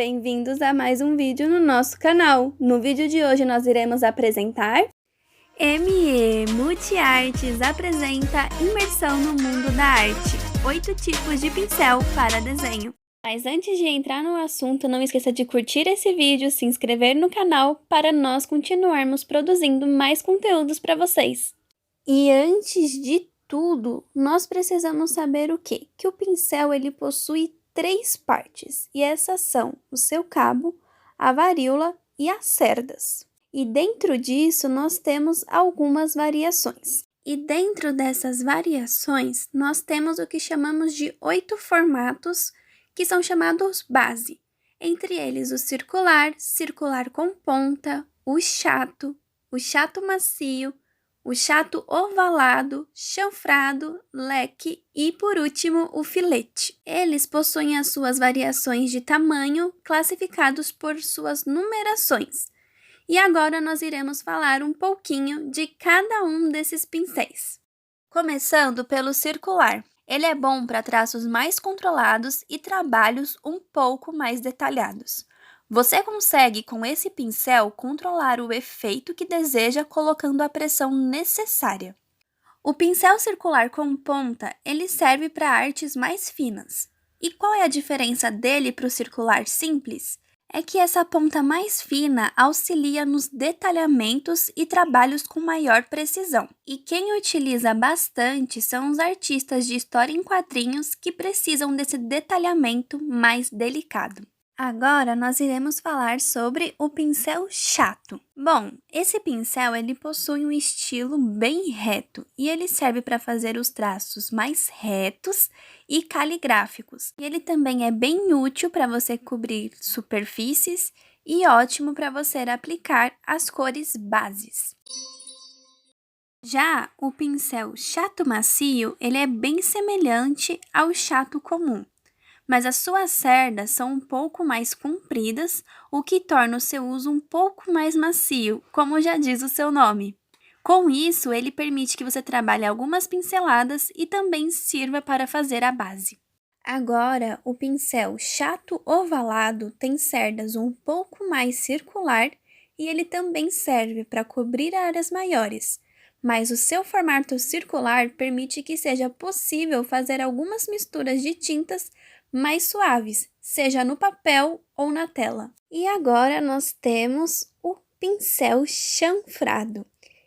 bem-vindos a mais um vídeo no nosso canal. No vídeo de hoje nós iremos apresentar ME Multiartes apresenta Imersão no Mundo da Arte, 8 tipos de pincel para desenho. Mas antes de entrar no assunto, não esqueça de curtir esse vídeo, se inscrever no canal para nós continuarmos produzindo mais conteúdos para vocês. E antes de tudo, nós precisamos saber o quê? Que o pincel ele possui 3 partes, e essas são o seu cabo, a varíola e as cerdas. E dentro disso nós temos algumas variações. E dentro dessas variações nós temos o que chamamos de 8 formatos, que são chamados base. Entre eles o circular, circular com ponta, o chato macio, o chato ovalado, chanfrado, leque e, por último, o filete. Eles possuem as suas variações de tamanho, classificados por suas numerações. E agora nós iremos falar um pouquinho de cada um desses pincéis. Começando pelo circular. Ele é bom para traços mais controlados e trabalhos um pouco mais detalhados. Você consegue, com esse pincel, controlar o efeito que deseja colocando a pressão necessária. O pincel circular com ponta, ele serve para artes mais finas. E qual é a diferença dele para o circular simples? É que essa ponta mais fina auxilia nos detalhamentos e trabalhos com maior precisão. E quem utiliza bastante são os artistas de história em quadrinhos que precisam desse detalhamento mais delicado. Agora nós iremos falar sobre o pincel chato. Bom, esse pincel ele possui um estilo bem reto e ele serve para fazer os traços mais retos e caligráficos. E ele também é bem útil para você cobrir superfícies e ótimo para você aplicar as cores bases. Já o pincel chato macio, ele é bem semelhante ao chato comum, mas as suas cerdas são um pouco mais compridas, o que torna o seu uso um pouco mais macio, como já diz o seu nome. Com isso, ele permite que você trabalhe algumas pinceladas e também sirva para fazer a base. Agora, o pincel chato ovalado tem cerdas um pouco mais circular e ele também serve para cobrir áreas maiores, mas o seu formato circular permite que seja possível fazer algumas misturas de tintas mais suaves, seja no papel ou na tela. E agora nós temos o pincel chanfrado.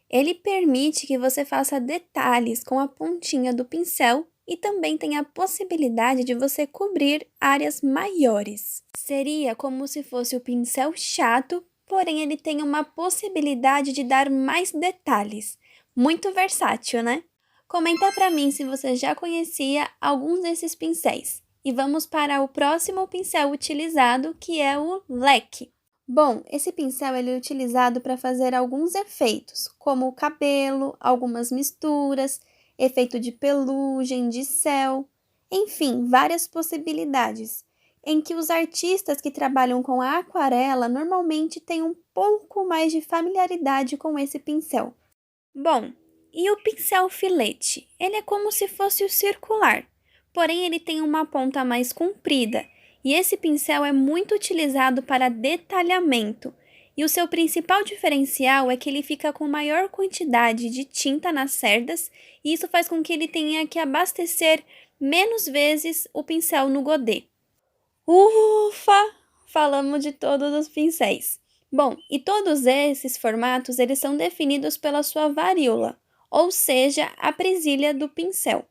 Ele permite que você faça detalhes com a pontinha do pincel e também tem a possibilidade de você cobrir áreas maiores. Seria como se fosse o pincel chato, porém ele tem uma possibilidade de dar mais detalhes. Muito versátil, né? Comenta para mim se você já conhecia alguns desses pincéis. E vamos para o próximo pincel utilizado, que é o leque. Bom, esse pincel ele é utilizado para fazer alguns efeitos, como o cabelo, algumas misturas, efeito de pelugem, de céu, enfim, várias possibilidades, em que os artistas que trabalham com a aquarela normalmente têm um pouco mais de familiaridade com esse pincel. Bom, e o pincel filete? Ele é como se fosse o circular, porém ele tem uma ponta mais comprida, e esse pincel é muito utilizado para detalhamento, e o seu principal diferencial é que ele fica com maior quantidade de tinta nas cerdas, e isso faz com que ele tenha que abastecer menos vezes o pincel no godê. Ufa! Falamos de todos os pincéis. Bom, e todos esses formatos eles são definidos pela sua varíola, ou seja, a presilha do pincel,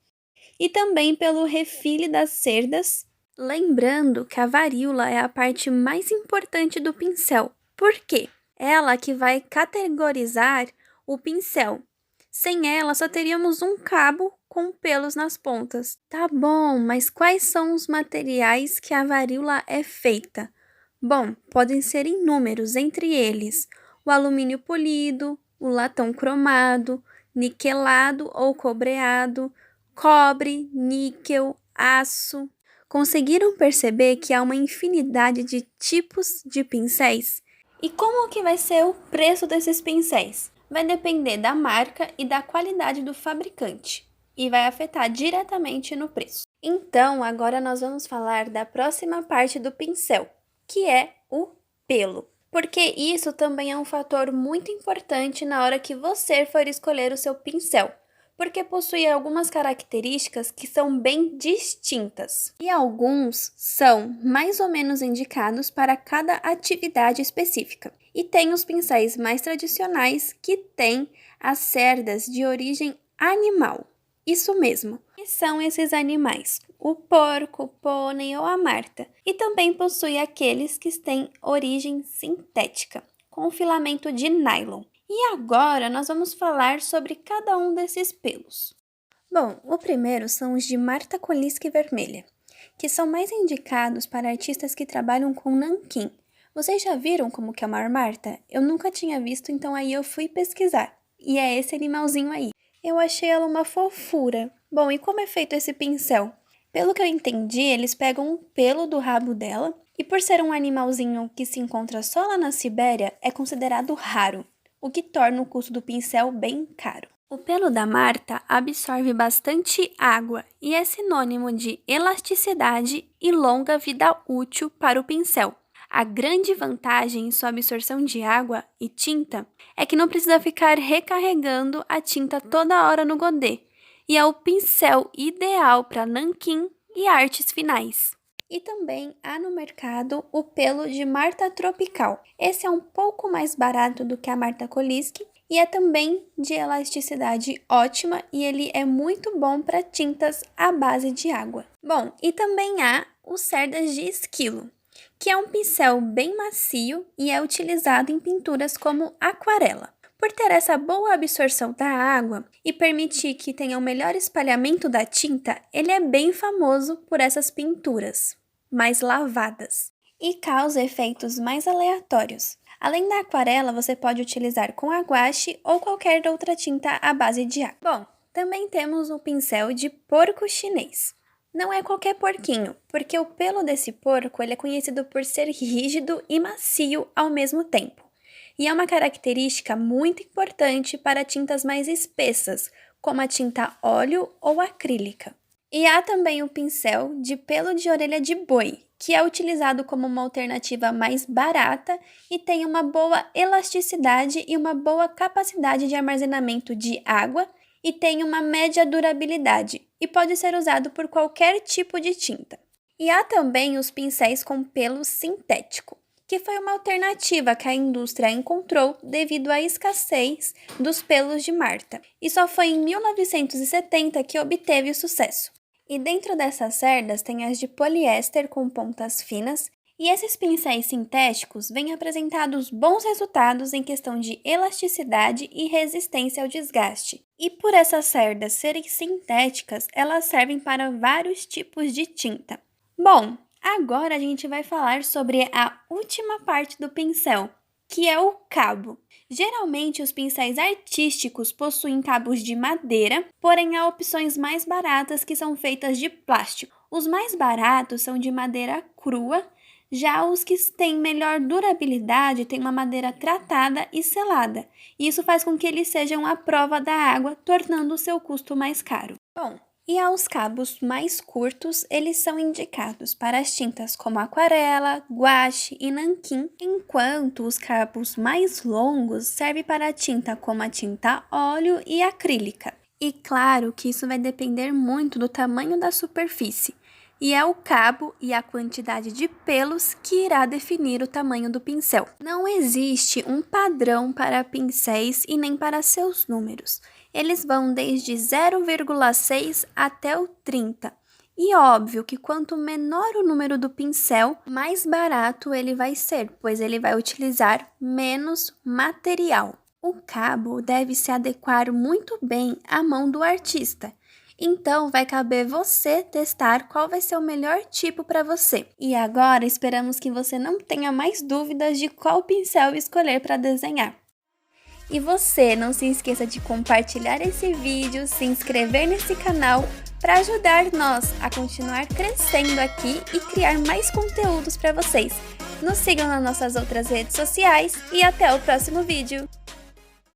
e também pelo refile das cerdas, lembrando que a varíola é a parte mais importante do pincel. Por quê? Ela que vai categorizar o pincel. Sem ela, só teríamos um cabo com pelos nas pontas. Tá bom, mas quais são os materiais que a varíola é feita? Bom, podem ser inúmeros, entre eles o alumínio polido, o latão cromado, niquelado ou cobreado, cobre, níquel, aço. Conseguiram perceber que há uma infinidade de tipos de pincéis? E como que vai ser o preço desses pincéis? Vai depender da marca e da qualidade do fabricante, e vai afetar diretamente no preço. Então, agora nós vamos falar da próxima parte do pincel, que é o pelo. Porque isso também é um fator muito importante na hora que você for escolher o seu pincel, porque possui algumas características que são bem distintas. E alguns são mais ou menos indicados para cada atividade específica. E tem os pincéis mais tradicionais que têm as cerdas de origem animal. Isso mesmo. E são esses animais: o porco, o pônei ou a marta. E também possui aqueles que têm origem sintética, com filamento de nylon. E agora nós vamos falar sobre cada um desses pelos. Bom, o primeiro são os de Marta Kolisky vermelha, que são mais indicados para artistas que trabalham com nanquim. Vocês já viram como que é uma marta? Eu nunca tinha visto, então aí eu fui pesquisar. E é esse animalzinho aí. Eu achei ela uma fofura. Bom, e como é feito esse pincel? Pelo que eu entendi, eles pegam um pelo do rabo dela, e por ser um animalzinho que se encontra só lá na Sibéria, é considerado raro, o que torna o custo do pincel bem caro. O pelo da Marta absorve bastante água e é sinônimo de elasticidade e longa vida útil para o pincel. A grande vantagem em sua absorção de água e tinta é que não precisa ficar recarregando a tinta toda hora no godê, e é o pincel ideal para nanquim e artes finais. E também há no mercado o pelo de Marta Tropical. Esse é um pouco mais barato do que a Marta Kolisky e é também de elasticidade ótima, e ele é muito bom para tintas à base de água. Bom, e também há os cerdas de esquilo, que é um pincel bem macio e é utilizado em pinturas como aquarela. Por ter essa boa absorção da água e permitir que tenha um melhor espalhamento da tinta, ele é bem famoso por essas pinturas mais lavadas e causa efeitos mais aleatórios. Além da aquarela, você pode utilizar com a guache ou qualquer outra tinta à base de água. Bom, também temos o pincel de porco chinês. Não é qualquer porquinho, porque o pelo desse porco ele é conhecido por ser rígido e macio ao mesmo tempo. E é uma característica muito importante para tintas mais espessas, como a tinta óleo ou acrílica. E há também o pincel de pelo de orelha de boi, que é utilizado como uma alternativa mais barata e tem uma boa elasticidade e uma boa capacidade de armazenamento de água, e tem uma média durabilidade e pode ser usado por qualquer tipo de tinta. E há também os pincéis com pelo sintético, que foi uma alternativa que a indústria encontrou devido à escassez dos pelos de Marta, e só foi em 1970 que obteve sucesso. E dentro dessas cerdas tem as de poliéster com pontas finas, e esses pincéis sintéticos vêm apresentados bons resultados em questão de elasticidade e resistência ao desgaste. E por essas cerdas serem sintéticas, elas servem para vários tipos de tinta. Bom, agora a gente vai falar sobre a última parte do pincel, que é o cabo. Geralmente, os pincéis artísticos possuem cabos de madeira, porém há opções mais baratas que são feitas de plástico. Os mais baratos são de madeira crua, já os que têm melhor durabilidade têm uma madeira tratada e selada. Isso faz com que eles sejam à prova da água, tornando o seu custo mais caro. Bom, e aos cabos mais curtos, eles são indicados para as tintas como aquarela, guache e nanquim, enquanto os cabos mais longos servem para a tinta como a tinta óleo e acrílica. E claro que isso vai depender muito do tamanho da superfície, e é o cabo e a quantidade de pelos que irá definir o tamanho do pincel. Não existe um padrão para pincéis e nem para seus números. Eles vão desde 0,6 até o 30. E óbvio que quanto menor o número do pincel, mais barato ele vai ser, pois ele vai utilizar menos material. O cabo deve se adequar muito bem à mão do artista. Então, vai caber você testar qual vai ser o melhor tipo para você. E agora, esperamos que você não tenha mais dúvidas de qual pincel escolher para desenhar. E você, não se esqueça de compartilhar esse vídeo, se inscrever nesse canal para ajudar nós a continuar crescendo aqui e criar mais conteúdos para vocês. Nos sigam nas nossas outras redes sociais e até o próximo vídeo!